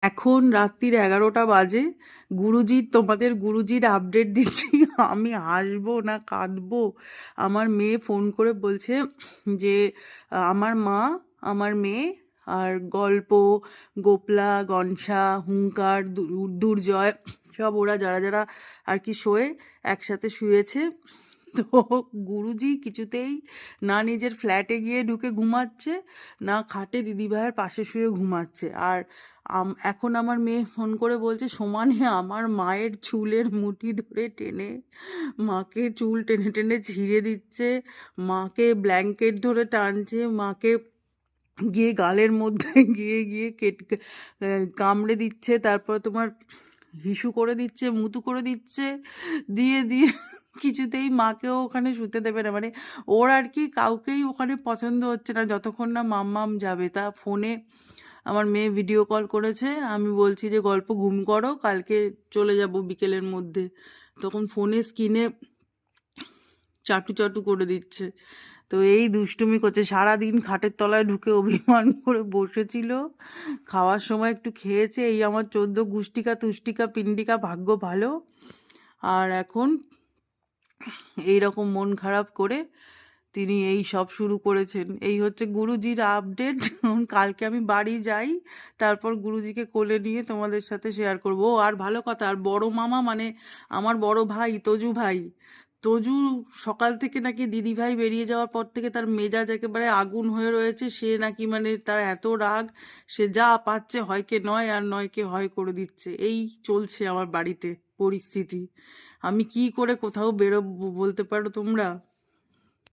এখন রাত্রির 11টা বাজে। তোমাদের গুরুজির আপডেট দিচ্ছি। আমি হাসবো না কাঁদবো। আমার মেয়ে ফোন করে বলছে যে আমার মা, আমার মেয়ে আর গল্প, গোপলা, গনসা, হুঙ্কার, দুর্জয় সব ওরা যারা যারা আর কি শোয়ে একসাথে শুয়েছে। তো গুরুজি কিছুতেই না নিজের ফ্ল্যাটে গিয়ে ঢুকে ঘুমাচ্ছে, না খাটে দিদিভাইয়ের পাশে শুয়ে ঘুমাচ্ছে। আর এখন আমার মেয়ে ফোন করে বলছে সমানে আমার মায়ের চুলের মুঠি ধরে টেনে মাকে চুল টেনে টেনে ছিঁড়ে দিচ্ছে, মাকে ব্ল্যাঙ্কেট ধরে টানছে, মাকে গিয়ে গালের মধ্যে গিয়ে গিয়ে কামড়ে দিচ্ছে, তারপর তোমার হিসু করে দিচ্ছে, মুতু করে দিচ্ছে, দিয়ে দিয়ে কিছুতেই মাকেও ওখানে শুতে দেবে না। মানে ওর আর কি কাউকেই ওখানে পছন্দ হচ্ছে না যতক্ষণ না মাম্মাম যাবে। তা ফোনে আমার মেয়ে ভিডিও কল করেছে, আমি বলছি যে গল্প ঘুম করো, কালকে চলে যাব বিকেলের মধ্যে। তখন ফোনে স্ক্রিনে চাটু চাটু করে দিচ্ছে। তো এই দুষ্টুমি করছে সারাদিন, খাটের তলায় ঢুকে অভিমান করে বসেছিল, খাওয়ার সময় একটু খেয়েছে। এই আমার 14 গুষ্টিকা তুষ্টিকা পিণ্ডিকা ভাগ্য ভালো। আর এখন এই রকম মন খারাপ করে তিনি এই সব শুরু করেছেন। এই হচ্ছে গুরুজির আপডেট। কালকে আমি বাড়ি যাই, তারপর গুরুজিকে কোলে নিয়ে তোমাদের সাথে শেয়ার করবো। আর ভালো কথা, আর বড় মামা মানে আমার বড় ভাই তজু ভাই, তজু সকাল থেকে নাকি দিদি ভাই বেরিয়ে যাওয়ার পর থেকে তার মেজাজ একেবারে আগুন হয়ে রয়েছে। সে নাকি মানে তার এত রাগ, সে যা পাচ্ছে হয়কে নয় আর নয়কে হয় করে দিচ্ছে। এই চলছে আমার বাড়িতে পরিস্থিতি। আমি কি করে কোথাও বেরোবো বলতে পারো তোমরা?